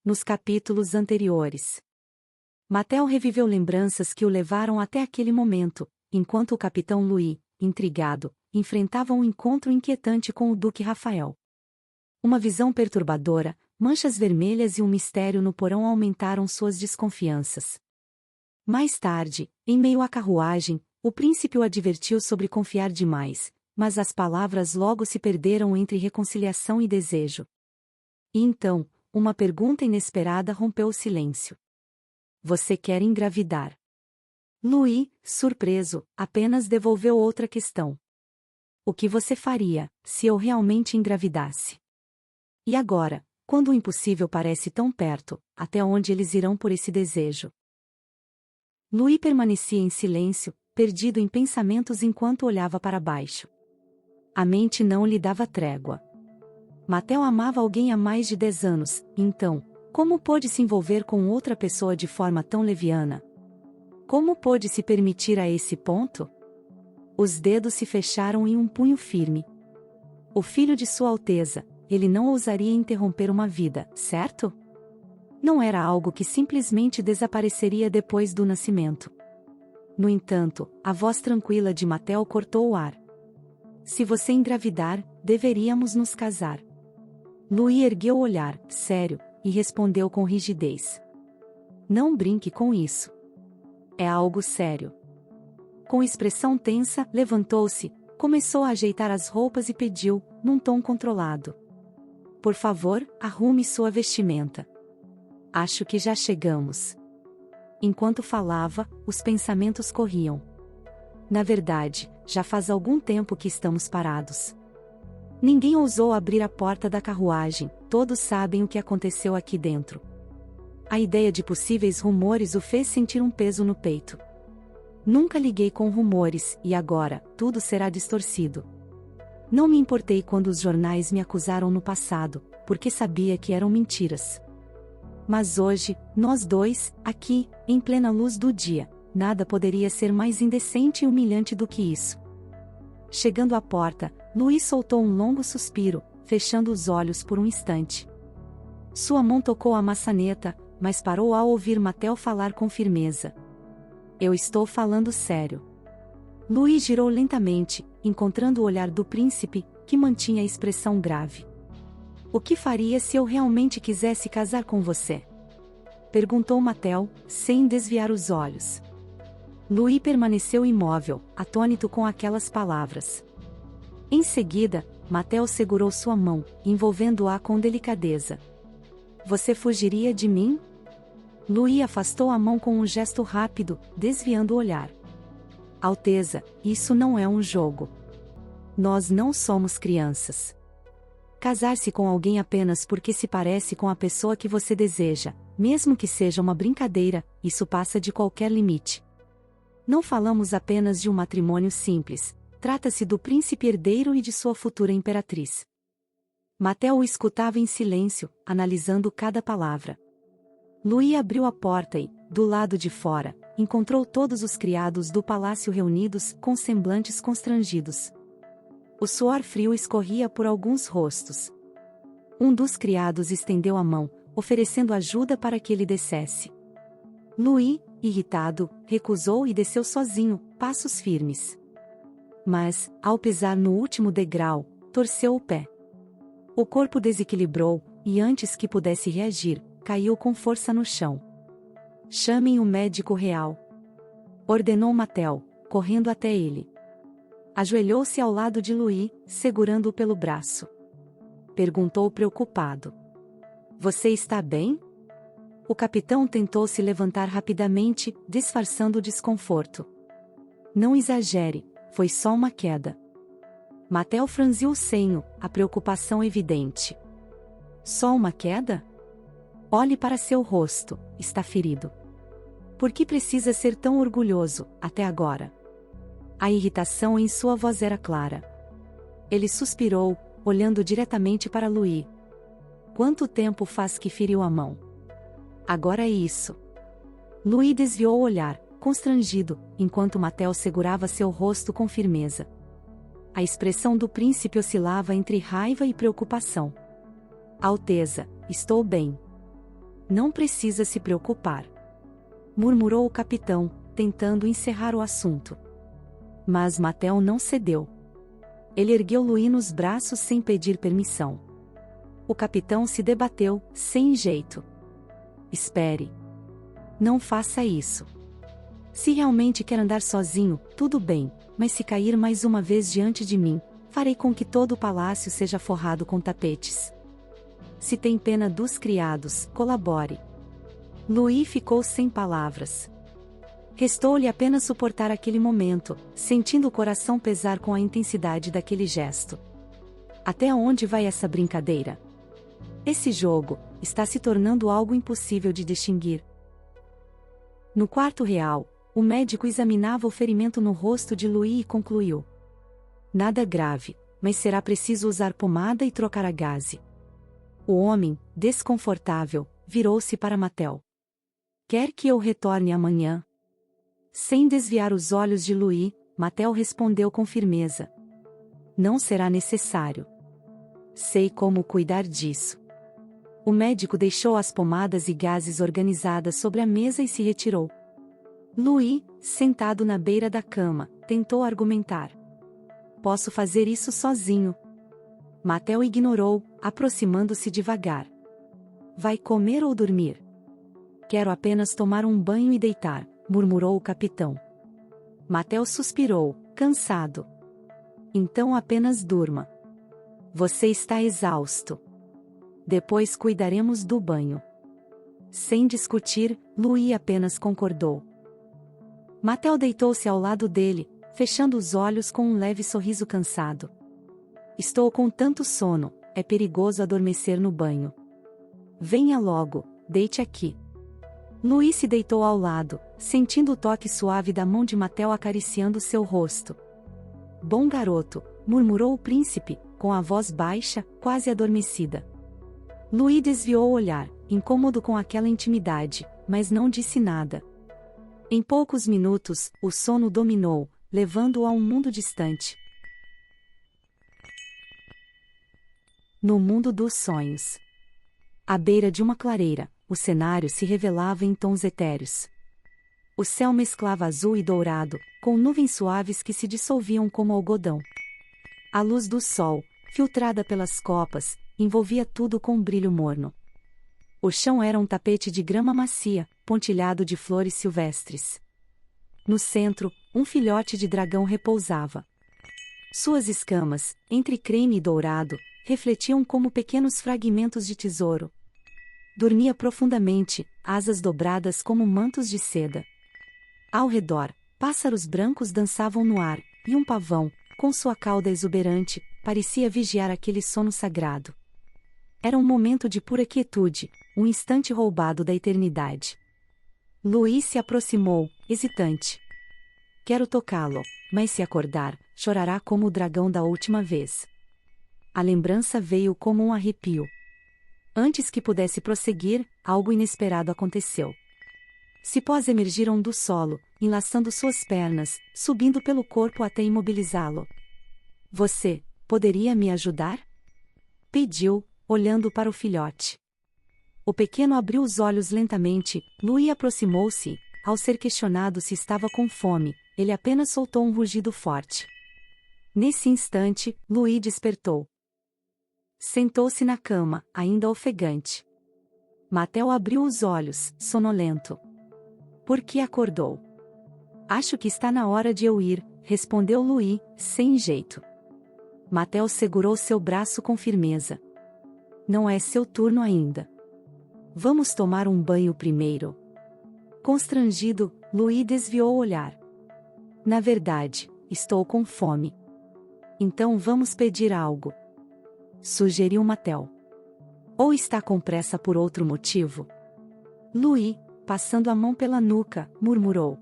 Nos capítulos anteriores, Mattel reviveu lembranças que o levaram até aquele momento, enquanto o capitão Louis, intrigado, enfrentava um encontro inquietante com o Duque Rafael. Uma visão perturbadora, manchas vermelhas e um mistério no porão aumentaram suas desconfianças. Mais tarde, em meio à carruagem, o príncipe o advertiu sobre confiar demais, mas as palavras logo se perderam entre reconciliação e desejo. E então, uma pergunta inesperada rompeu o silêncio. Você quer engravidar? Louis, surpreso, apenas devolveu outra questão. O que você faria, se eu realmente engravidasse? E agora, quando o impossível parece tão perto, até onde eles irão por esse desejo? Louis permanecia em silêncio, perdido em pensamentos enquanto olhava para baixo. A mente não lhe dava trégua. Mattel amava alguém há mais de 10 anos, então, como pôde se envolver com outra pessoa de forma tão leviana? Como pôde se permitir a esse ponto? Os dedos se fecharam em um punho firme. O filho de Sua Alteza, ele não ousaria interromper uma vida, certo? Não era algo que simplesmente desapareceria depois do nascimento. No entanto, a voz tranquila de Mattel cortou o ar. Se você engravidar, deveríamos nos casar. Louis ergueu o olhar, sério, e respondeu com rigidez. Não brinque com isso. É algo sério. Com expressão tensa, levantou-se, começou a ajeitar as roupas e pediu, num tom controlado. Por favor, arrume sua vestimenta. Acho que já chegamos. Enquanto falava, os pensamentos corriam. Na verdade, já faz algum tempo que estamos parados. Ninguém ousou abrir a porta da carruagem, todos sabem o que aconteceu aqui dentro. A ideia de possíveis rumores o fez sentir um peso no peito. Nunca liguei com rumores, e agora, tudo será distorcido. Não me importei quando os jornais me acusaram no passado, porque sabia que eram mentiras. Mas hoje, nós dois, aqui, em plena luz do dia, nada poderia ser mais indecente e humilhante do que isso. Chegando à porta, Louis soltou um longo suspiro, fechando os olhos por um instante. Sua mão tocou a maçaneta, mas parou ao ouvir Mattel falar com firmeza. Eu estou falando sério. Louis girou lentamente, encontrando o olhar do príncipe, que mantinha a expressão grave. O que faria se eu realmente quisesse casar com você? Perguntou Mattel, sem desviar os olhos. Louis permaneceu imóvel, atônito com aquelas palavras. Em seguida, Mattel segurou sua mão, envolvendo-a com delicadeza. Você fugiria de mim? Louis afastou a mão com um gesto rápido, desviando o olhar. Alteza, isso não é um jogo. Nós não somos crianças. Casar-se com alguém apenas porque se parece com a pessoa que você deseja, mesmo que seja uma brincadeira, isso passa de qualquer limite. Não falamos apenas de um matrimônio simples, trata-se do príncipe herdeiro e de sua futura imperatriz. Mattel o escutava em silêncio, analisando cada palavra. Louis abriu a porta e, do lado de fora, encontrou todos os criados do palácio reunidos, com semblantes constrangidos. O suor frio escorria por alguns rostos. Um dos criados estendeu a mão, oferecendo ajuda para que ele descesse. Louis, irritado, recusou e desceu sozinho, passos firmes. Mas, ao pisar no último degrau, torceu o pé. O corpo desequilibrou, e antes que pudesse reagir, caiu com força no chão. Chamem o médico real. Ordenou Mattel, correndo até ele. Ajoelhou-se ao lado de Louis, segurando-o pelo braço. Perguntou preocupado. Você está bem? O capitão tentou se levantar rapidamente, disfarçando o desconforto. Não exagere, foi só uma queda. Mattel franziu o senho, a preocupação evidente. Só uma queda? Olhe para seu rosto, está ferido. Por que precisa ser tão orgulhoso, até agora? A irritação em sua voz era clara. Ele suspirou, olhando diretamente para Louis. Quanto tempo faz que feriu a mão? Agora é isso. Louis desviou o olhar, constrangido, enquanto Mattel segurava seu rosto com firmeza. A expressão do príncipe oscilava entre raiva e preocupação. Alteza, estou bem. Não precisa se preocupar, murmurou o capitão, tentando encerrar o assunto. Mas Mattel não cedeu. Ele ergueu Louis nos braços sem pedir permissão. O capitão se debateu, sem jeito. Espere. Não faça isso. Se realmente quer andar sozinho, tudo bem, mas se cair mais uma vez diante de mim, farei com que todo o palácio seja forrado com tapetes. Se tem pena dos criados, colabore. Louis ficou sem palavras. Restou-lhe apenas suportar aquele momento, sentindo o coração pesar com a intensidade daquele gesto. Até onde vai essa brincadeira? Esse jogo está se tornando algo impossível de distinguir. No quarto real, o médico examinava o ferimento no rosto de Louis e concluiu: nada grave, mas será preciso usar pomada e trocar a gaze. O homem, desconfortável, virou-se para Mattel. Quer que eu retorne amanhã? Sem desviar os olhos de Louis, Mattel respondeu com firmeza: não será necessário. Sei como cuidar disso. O médico deixou as pomadas e gases organizadas sobre a mesa e se retirou. Louis, sentado na beira da cama, tentou argumentar. Posso fazer isso sozinho. Mattel ignorou, aproximando-se devagar. Vai comer ou dormir? Quero apenas tomar um banho e deitar, murmurou o capitão. Mattel suspirou, cansado. Então apenas durma. Você está exausto. Depois cuidaremos do banho. Sem discutir, Louis apenas concordou. Mattel deitou-se ao lado dele, fechando os olhos com um leve sorriso cansado. Estou com tanto sono, é perigoso adormecer no banho. Venha logo, deite aqui. Louis se deitou ao lado, sentindo o toque suave da mão de Mattel acariciando seu rosto. Bom garoto, murmurou o príncipe, com a voz baixa, quase adormecida. Louis desviou o olhar, incômodo com aquela intimidade, mas não disse nada. Em poucos minutos, o sono dominou, levando-o a um mundo distante. No mundo dos sonhos. À beira de uma clareira, o cenário se revelava em tons etéreos. O céu mesclava azul e dourado, com nuvens suaves que se dissolviam como algodão. A luz do sol, filtrada pelas copas, envolvia tudo com um brilho morno. O chão era um tapete de grama macia, pontilhado de flores silvestres. No centro, um filhote de dragão repousava. Suas escamas, entre creme e dourado, refletiam como pequenos fragmentos de tesouro. Dormia profundamente, asas dobradas como mantos de seda. Ao redor, pássaros brancos dançavam no ar, e um pavão, com sua cauda exuberante, parecia vigiar aquele sono sagrado. Era um momento de pura quietude, um instante roubado da eternidade. Louis se aproximou, hesitante. Quero tocá-lo, mas se acordar, chorará como o dragão da última vez. A lembrança veio como um arrepio. Antes que pudesse prosseguir, algo inesperado aconteceu. Cipós emergiram do solo, enlaçando suas pernas, subindo pelo corpo até imobilizá-lo. Você poderia me ajudar? Pediu, olhando para o filhote. O pequeno abriu os olhos lentamente. Louis aproximou-se. Ao ser questionado se estava com fome, ele apenas soltou um rugido forte. Nesse instante, Louis despertou. Sentou-se na cama, ainda ofegante. Mattel abriu os olhos, sonolento. Por que acordou? Acho que está na hora de eu ir, respondeu Louis, sem jeito. Mattel segurou seu braço com firmeza. Não é seu turno ainda. Vamos tomar um banho primeiro. Constrangido, Louis desviou o olhar. Na verdade, estou com fome. Então vamos pedir algo. Sugeriu Mattel. Ou está com pressa por outro motivo? Louis, passando a mão pela nuca, murmurou.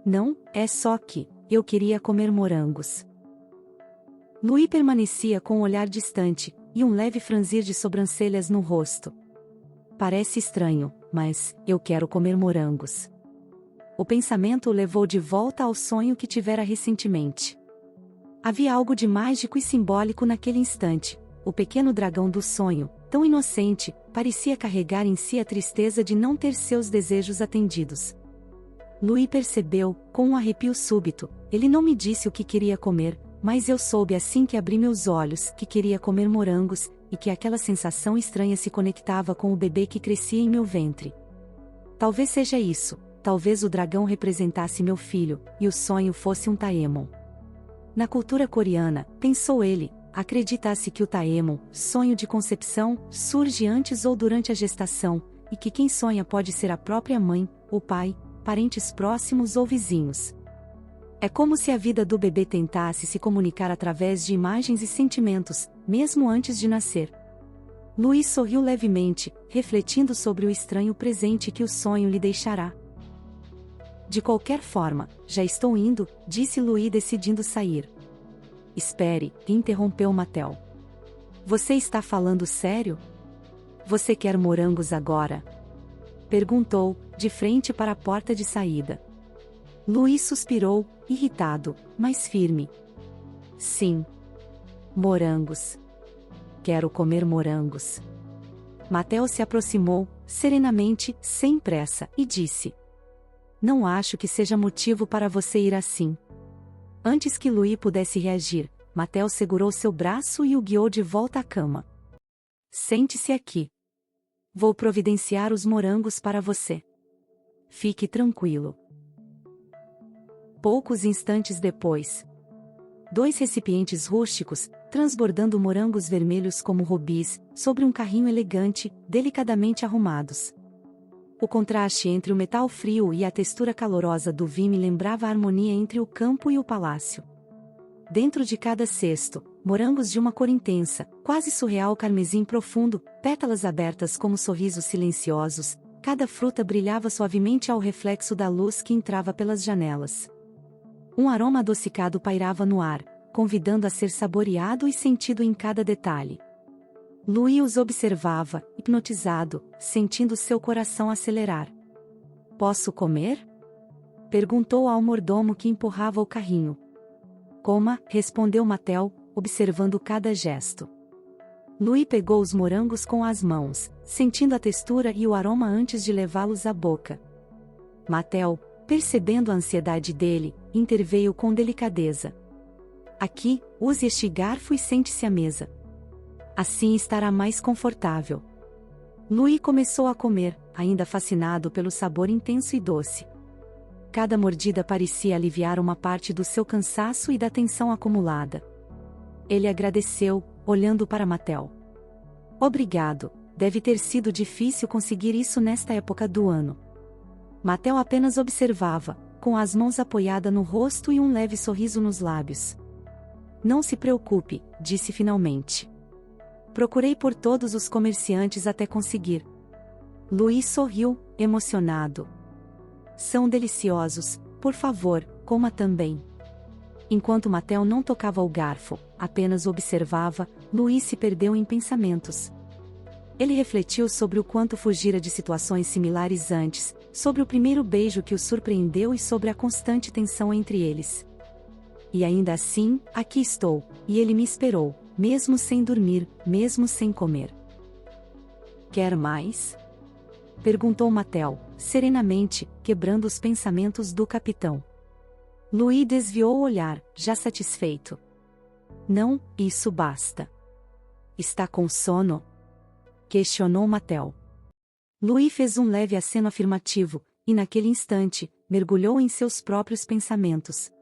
Não, é só que eu queria comer morangos. Louis permanecia com um olhar distante, e um leve franzir de sobrancelhas no rosto. Parece estranho, mas eu quero comer morangos. O pensamento o levou de volta ao sonho que tivera recentemente. Havia algo de mágico e simbólico naquele instante. O pequeno dragão do sonho, tão inocente, parecia carregar em si a tristeza de não ter seus desejos atendidos. Louis percebeu, com um arrepio súbito, ele não me disse o que queria comer, mas eu soube assim que abri meus olhos que queria comer morangos, e que aquela sensação estranha se conectava com o bebê que crescia em meu ventre. Talvez seja isso, talvez o dragão representasse meu filho, e o sonho fosse um Taemon. Na cultura coreana, pensou ele, acredita-se que o Taemon, sonho de concepção, surge antes ou durante a gestação, e que quem sonha pode ser a própria mãe, o pai, parentes próximos ou vizinhos. É como se a vida do bebê tentasse se comunicar através de imagens e sentimentos, mesmo antes de nascer. Louis sorriu levemente, refletindo sobre o estranho presente que o sonho lhe deixará. De qualquer forma, já estou indo, disse Louis decidindo sair. Espere, interrompeu Mattel. Você está falando sério? Você quer morangos agora? Perguntou, de frente para a porta de saída. Louis suspirou, irritado, mas firme. Sim. Morangos. Quero comer morangos. Mattel se aproximou, serenamente, sem pressa, e disse: Não acho que seja motivo para você ir assim. Antes que Louis pudesse reagir, Mattel segurou seu braço e o guiou de volta à cama. Sente-se aqui. Vou providenciar os morangos para você. Fique tranquilo. Poucos instantes depois, 2 recipientes rústicos, transbordando morangos vermelhos como rubis, sobre um carrinho elegante, delicadamente arrumados. O contraste entre o metal frio e a textura calorosa do vinho lembrava a harmonia entre o campo e o palácio. Dentro de cada cesto, morangos de uma cor intensa, quase surreal carmesim profundo, pétalas abertas como sorrisos silenciosos, cada fruta brilhava suavemente ao reflexo da luz que entrava pelas janelas. Um aroma adocicado pairava no ar, convidando a ser saboreado e sentido em cada detalhe. Louis os observava, hipnotizado, sentindo seu coração acelerar. Posso comer? Perguntou ao mordomo que empurrava o carrinho. Coma, respondeu Mattel, observando cada gesto. Louis pegou os morangos com as mãos, sentindo a textura e o aroma antes de levá-los à boca. Mattel, percebendo a ansiedade dele, interveio com delicadeza. Aqui, use este garfo e sente-se à mesa. Assim estará mais confortável. Louis começou a comer, ainda fascinado pelo sabor intenso e doce. Cada mordida parecia aliviar uma parte do seu cansaço e da tensão acumulada. Ele agradeceu, olhando para Mattel. Obrigado, deve ter sido difícil conseguir isso nesta época do ano. Mattel apenas observava, com as mãos apoiadas no rosto e um leve sorriso nos lábios. Não se preocupe, disse finalmente. Procurei por todos os comerciantes até conseguir. Louis sorriu, emocionado. São deliciosos, por favor, coma também. Enquanto Mattel não tocava o garfo, apenas observava, Louis se perdeu em pensamentos. Ele refletiu sobre o quanto fugira de situações similares antes, sobre o primeiro beijo que o surpreendeu e sobre a constante tensão entre eles. E ainda assim, aqui estou, e ele me esperou, mesmo sem dormir, mesmo sem comer. Quer mais? Perguntou Mattel, serenamente, quebrando os pensamentos do capitão. Louis desviou o olhar, já satisfeito. Não, isso basta. Está com sono? Questionou Mattel. Louis fez um leve aceno afirmativo, e naquele instante, mergulhou em seus próprios pensamentos.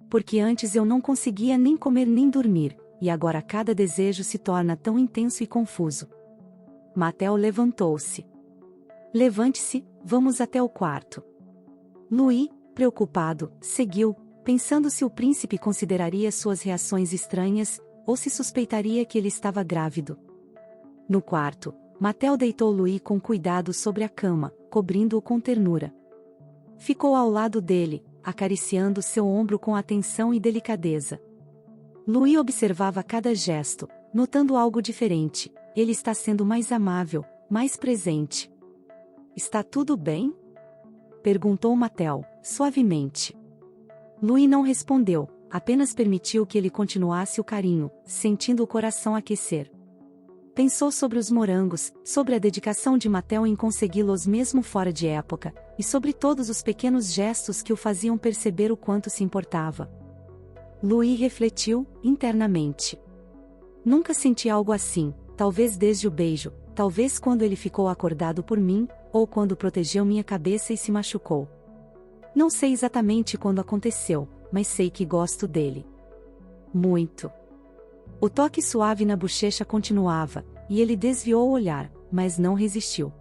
Porque antes eu não conseguia nem comer nem dormir, e agora cada desejo se torna tão intenso e confuso. Mattel levantou-se. Levante-se, vamos até o quarto. Louis, preocupado, seguiu, pensando se o príncipe consideraria suas reações estranhas, ou se suspeitaria que ele estava grávido. No quarto, Mattel deitou Louis com cuidado sobre a cama, cobrindo-o com ternura. Ficou ao lado dele, acariciando seu ombro com atenção e delicadeza. Louis observava cada gesto, notando algo diferente. Ele está sendo mais amável, mais presente. Está tudo bem? Perguntou Mattel, suavemente. Louis não respondeu, apenas permitiu que ele continuasse o carinho, sentindo o coração aquecer. Pensou sobre os morangos, sobre a dedicação de Mattel em consegui-los mesmo fora de época, e sobre todos os pequenos gestos que o faziam perceber o quanto se importava. Louis refletiu, internamente. Nunca senti algo assim, talvez desde o beijo, talvez quando ele ficou acordado por mim, ou quando protegeu minha cabeça e se machucou. Não sei exatamente quando aconteceu, mas sei que gosto dele. Muito. O toque suave na bochecha continuava, e ele desviou o olhar, mas não resistiu.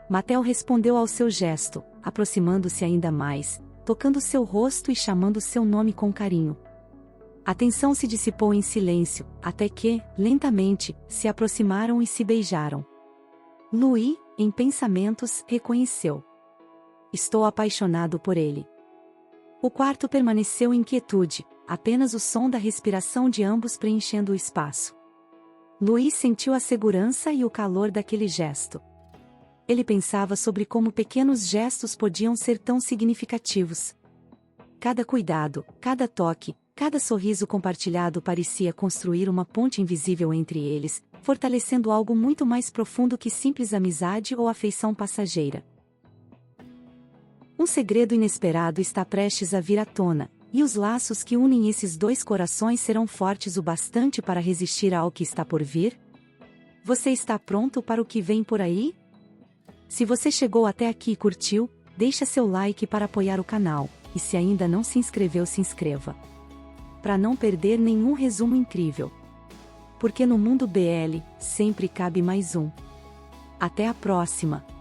Mattel respondeu ao seu gesto, aproximando-se ainda mais, tocando seu rosto e chamando seu nome com carinho. A tensão se dissipou em silêncio, até que, lentamente, se aproximaram e se beijaram. Louis, em pensamentos, reconheceu. Estou apaixonado por ele. O quarto permaneceu em quietude, apenas o som da respiração de ambos preenchendo o espaço. Louis sentiu a segurança e o calor daquele gesto. Ele pensava sobre como pequenos gestos podiam ser tão significativos. Cada cuidado, cada toque, cada sorriso compartilhado parecia construir uma ponte invisível entre eles, fortalecendo algo muito mais profundo que simples amizade ou afeição passageira. Um segredo inesperado está prestes a vir à tona, e os laços que unem esses dois corações serão fortes o bastante para resistir ao que está por vir? Você está pronto para o que vem por aí? Se você chegou até aqui e curtiu, deixa seu like para apoiar o canal, e se ainda não se inscreveu, se inscreva. Para não perder nenhum resumo incrível. Porque no mundo BL, sempre cabe mais um. Até a próxima!